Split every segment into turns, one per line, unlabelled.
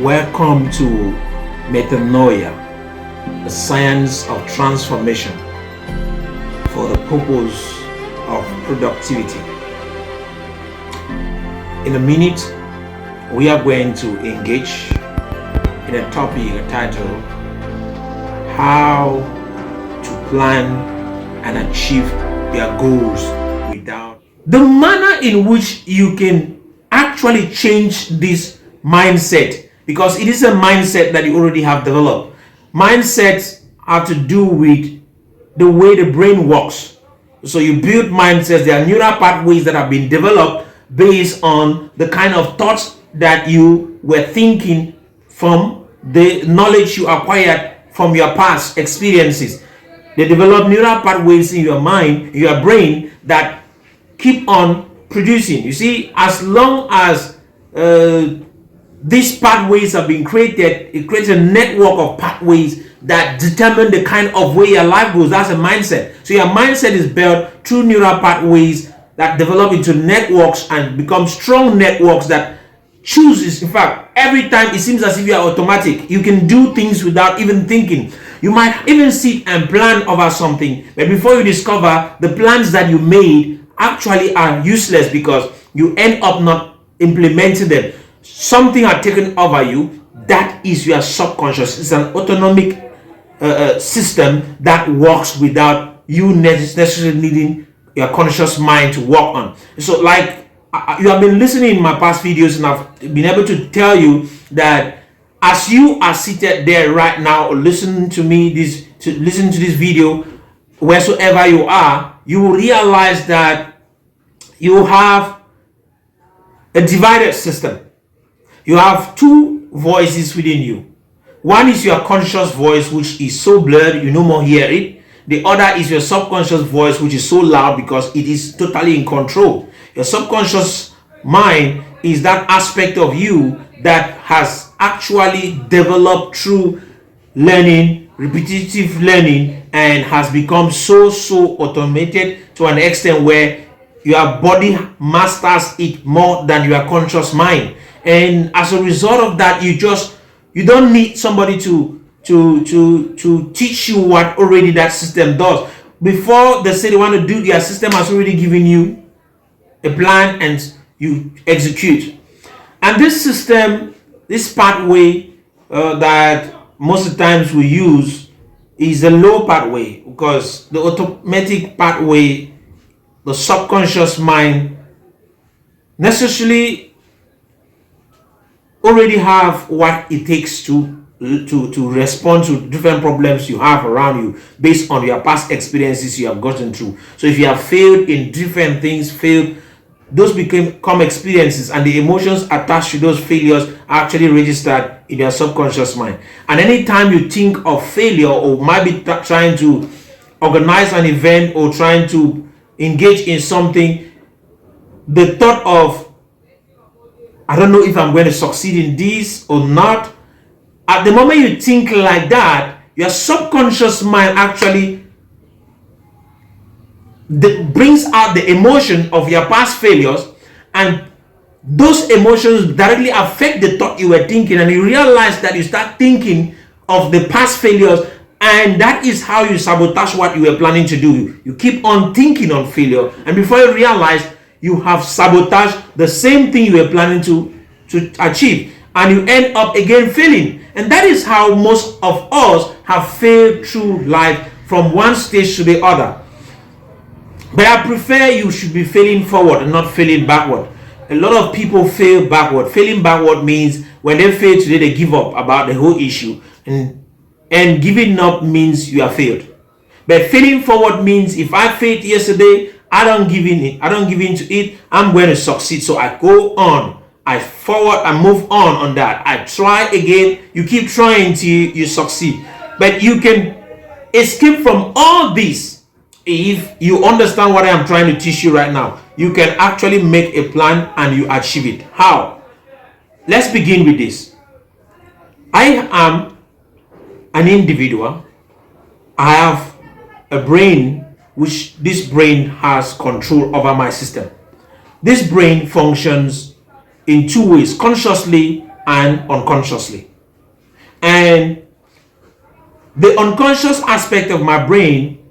Welcome to Metanoia, the science of transformation for the purpose of productivity. In a minute, we are going to engage in a topic titled How to Plan and Achieve Your Goals Without. The manner in which you can actually change this mindset, because it is a mindset that you already have developed. Mindsets have to do with the way the brain works. So you build mindsets. There are neural pathways that have been developed based on the kind of thoughts that you were thinking from the knowledge you acquired from your past experiences. They develop neural pathways in your mind, in your brain, that keep on producing. You see, as long as these pathways have been created, it creates a network of pathways that determine the kind of way your life goes. That's a mindset. So your mindset is built through neural pathways that develop into networks and become strong networks that chooses. In fact, every time it seems as if you are automatic. You can do things without even thinking. You might even sit and plan over something, but before you discover, the plans that you made actually are useless because you end up not implementing them. Something had taken over you. That is your subconscious. It's an autonomic system that works without you necessarily needing your conscious mind to work on. So like you have been listening in my past videos, and I've been able to tell you that as you are seated there right now or listening to me listen to this video, wheresoever you are, you will realize that you have a divided system. You have two voices within you. One is your conscious voice, which is so blurred you no more hear it. The other is your subconscious voice, which is so loud because it is totally in control. Your subconscious mind is that aspect of you that has actually developed through learning, repetitive learning, and has become so automated to an extent where your body masters it more than your conscious mind. And as a result of that, you don't need somebody to teach you what already that system does. Before they say they want to do, their system has already given you a plan and you execute. And this system, this pathway that most of the times we use is a low pathway, because the automatic pathway, the subconscious mind, necessarily already have what it takes to respond to different problems you have around you based on your past experiences you have gotten through. So if you have failed in different things, those become experiences, and the emotions attached to those failures are actually registered in your subconscious mind. And anytime you think of failure, or might be trying to organize an event or trying to engage in something, the thought of, I don't know if I'm going to succeed in this or not. At the moment you think like that, your subconscious mind actually brings out the emotion of your past failures, and those emotions directly affect the thought you were thinking, and you realize that you start thinking of the past failures, and that is how you sabotage what you were planning to do. You keep on thinking on failure, and before you realize, you have sabotaged the same thing you were planning to achieve, and you end up again failing. And that is how most of us have failed through life, from one stage to the other. But I prefer you should be failing forward and not failing backward. A lot of people fail backward. Failing backward means when they fail today, they give up about the whole issue, and giving up means you have failed. But failing forward means, if I failed yesterday, I don't give in to it. I'm going to succeed. So I go on. I forward. I move on that. I try again. You keep trying till you succeed. But you can escape from all this if you understand what I am trying to teach you right now. You can actually make a plan and you achieve it. How? Let's begin with this. I am an individual. I have a brain, which this brain has control over my system. This brain functions in two ways, consciously and unconsciously. And the unconscious aspect of my brain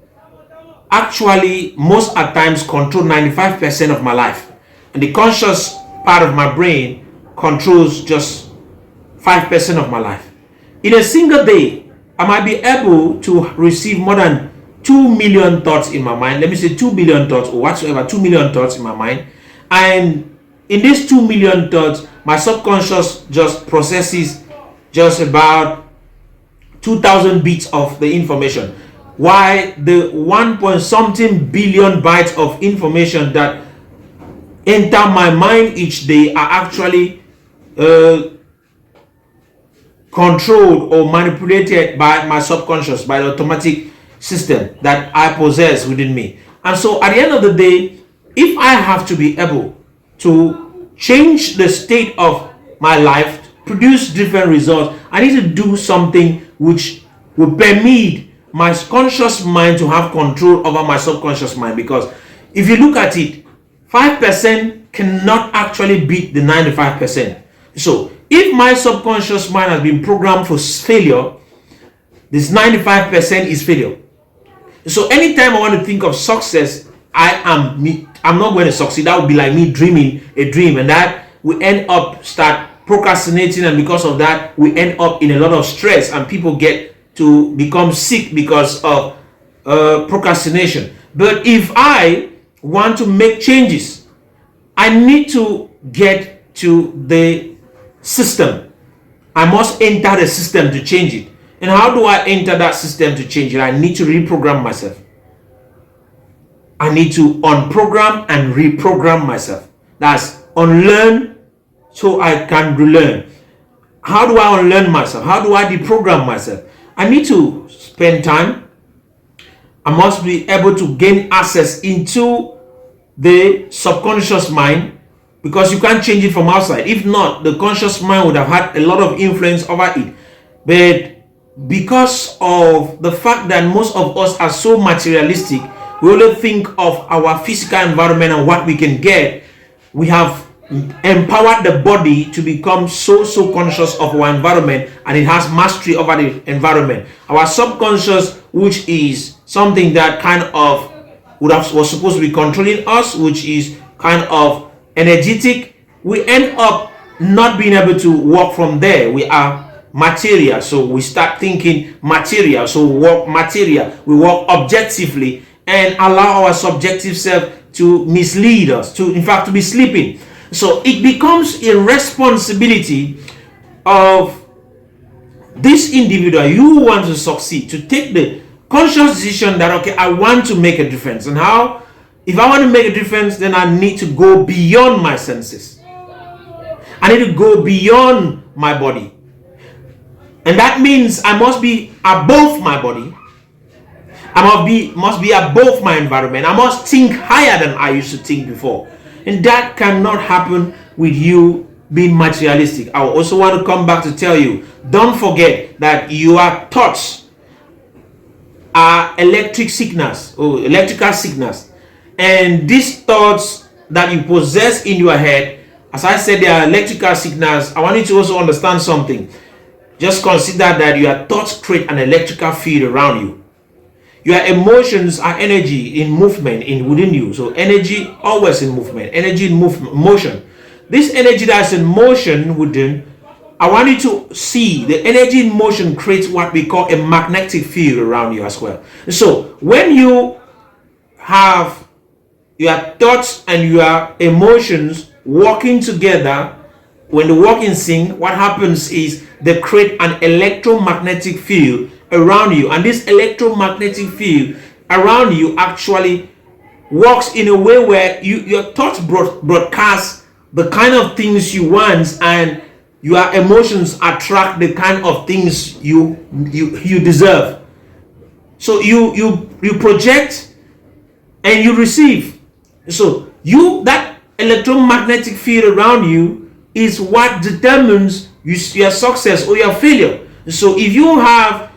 actually most at times control 95% of my life, and the conscious part of my brain controls just 5% of my life. In a single day, I might be able to receive more than 2 million thoughts in my mind. Let me say 2 billion thoughts or whatsoever, 2 million thoughts in my mind. And in these 2 million thoughts, my subconscious just processes just about 2,000 bits of the information. Why the 1 point something billion bytes of information that enter my mind each day are actually controlled or manipulated by my subconscious, by the automatic system that I possess within me. And so at the end of the day, if I have to be able to change the state of my life, produce different results, I need to do something which will permit my conscious mind to have control over my subconscious mind. Because if you look at it, 5% cannot actually beat the 95%. So if my subconscious mind has been programmed for failure, this 95% is failure. So anytime I want to think of success, I'm not going to succeed. That would be like me dreaming a dream, and that we end up start procrastinating, and because of that we end up in a lot of stress, and people get to become sick because of procrastination. But if I want to make changes, I need to get to the system. I must enter the system to change it. And how do I enter that system to change it? I need to reprogram myself. I need to unprogram and reprogram myself. That's unlearn so I can relearn. How do I unlearn myself? How do I deprogram myself? I need to spend time. I must be able to gain access into the subconscious mind, because you can't change it from outside. If not, the conscious mind would have had a lot of influence over it. But because of the fact that most of us are so materialistic, we only think of our physical environment and what we can get. We have empowered the body to become so conscious of our environment, and it has mastery over the environment. Our subconscious, which is something that kind of was supposed to be controlling us, which is kind of energetic, we end up not being able to work from there. We are material, so we start thinking material, so we work material, we work objectively, and allow our subjective self to mislead us, to in fact to be sleeping. So it becomes a responsibility of this individual, you want to succeed, to take the conscious decision that, okay, I want to make a difference. And how? If I want to make a difference, then I need to go beyond my senses. I need to go beyond my body. And that means I must be above my body. I must be above my environment. I must think higher than I used to think before. And that cannot happen with you being materialistic. I also want to come back to tell you, don't forget that your thoughts are electrical signals. And these thoughts that you possess in your head, as I said, they are electrical signals. I want you to also understand something. Just consider that your thoughts create an electrical field around you. Your emotions are energy in movement within you. So energy always in movement, energy in motion. This energy that's in motion within, I want you to see the energy in motion creates what we call a magnetic field around you as well. So when you have your thoughts and your emotions working together, when they work in sync, what happens is they create an electromagnetic field around you, and this electromagnetic field around you actually works in a way where your thoughts broadcast the kind of things you want, and your emotions attract the kind of things you deserve. So you project and you receive. So that electromagnetic field around you is what determines your success or your failure. So if you have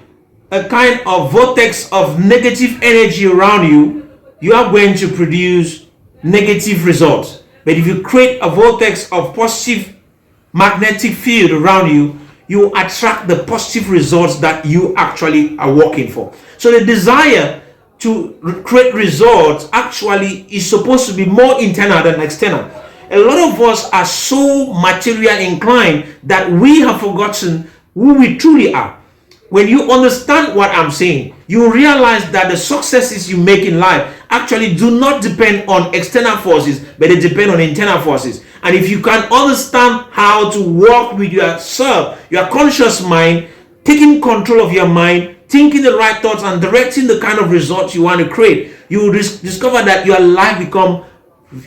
a kind of vortex of negative energy around you, you are going to produce negative results. But if you create a vortex of positive magnetic field around you, you attract the positive results that you actually are working for. So the desire to create results actually is supposed to be more internal than external. A lot of us are so material inclined that we have forgotten who we truly are. When you understand what I'm saying, you realize that the successes you make in life actually do not depend on external forces, but they depend on internal forces. And if you can understand how to work with yourself, your conscious mind, taking control of your mind, thinking the right thoughts and directing the kind of results you want to create, you will discover that your life become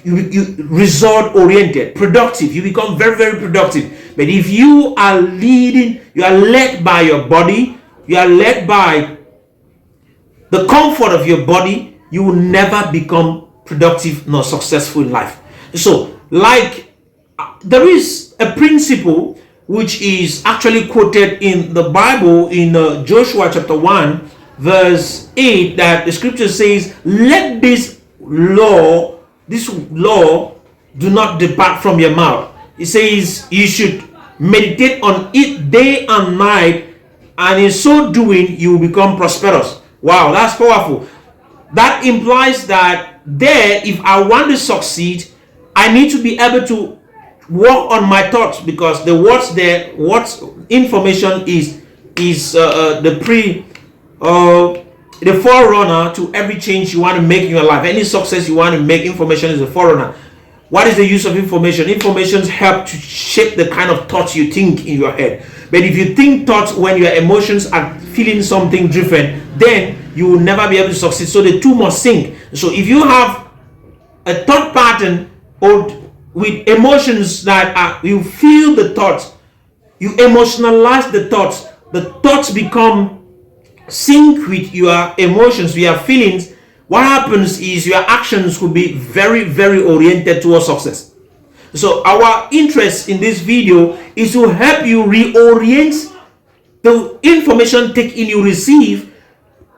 result oriented, productive. You become very, very productive. But if you are leading, you are led by your body, you are led by the comfort of your body, you will never become productive nor successful in life. So, like, there is a principle which is actually quoted in the Bible in Joshua chapter 1 verse 8, that the scripture says, let this law do not depart from your mouth. It says you should meditate on it day and night, and in so doing you will become prosperous. Wow, that's powerful. That implies that if I want to succeed, I need to be able to work on my thoughts, because the words there, what information is the forerunner to every change you want to make in your life. Any success you want to make, information is a forerunner. What is the use of information? Information helps to shape the kind of thoughts you think in your head. But if you think thoughts when your emotions are feeling something different, then you will never be able to succeed. So the two must sync. So if you have a thought pattern or with emotions that you feel the thoughts, you emotionalize the thoughts become sync with your emotions, with your feelings. What happens is your actions will be very, very oriented towards success. So our interest in this video is to help you reorient the information taken you receive,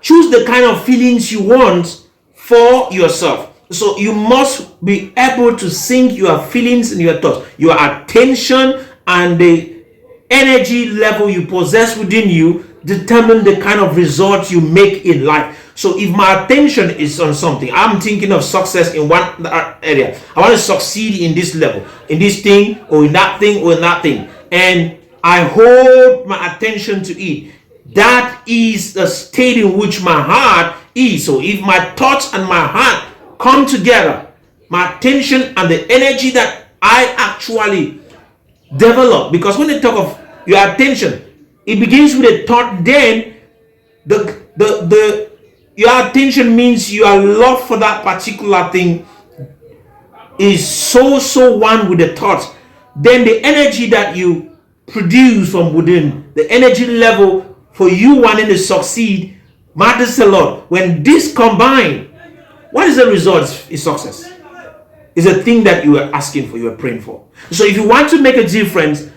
choose the kind of feelings you want for yourself. So you must be able to sync your feelings and your thoughts, your attention and the energy level you possess within you determine the kind of results you make in life. So if my attention is on something, I'm thinking of success in one area, I want to succeed in this level, in this thing or in that thing or in that thing, and I hold my attention to it, that is the state in which my heart is. So if my thoughts and my heart come together, my attention and the energy that I actually develop, because when they talk of your attention, it begins with a thought, then your attention means your love for that particular thing is so one with the thought. Then the energy that you produce from within, the energy level for you wanting to succeed matters a lot. When this combine, what is the result? Is success. It's a thing that you are asking for, you are praying for. So if you want to make a difference,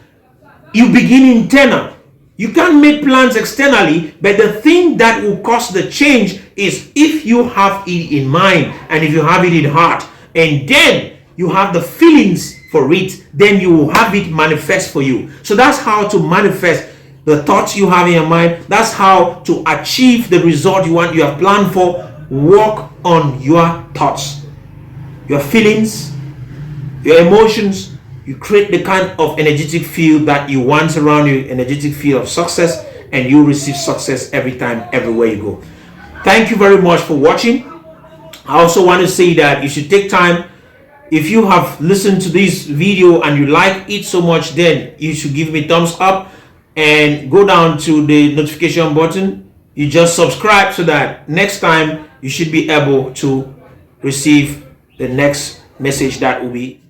you begin internal. You can't make plans externally, but the thing that will cause the change is if you have it in mind and if you have it in heart, and then you have the feelings for it, then you will have it manifest for you. So that's how to manifest the thoughts you have in your mind. That's how to achieve the result you want, you have planned for. Work on your thoughts, your feelings, your emotions. You create the kind of energetic field that you want around you, energetic field of success, and you receive success every time, everywhere you go. Thank you very much for watching. I also want to say that you should take time. If you have listened to this video and you like it so much, then you should give me thumbs up and go down to the notification button. You just subscribe so that next time you should be able to receive the next message that will be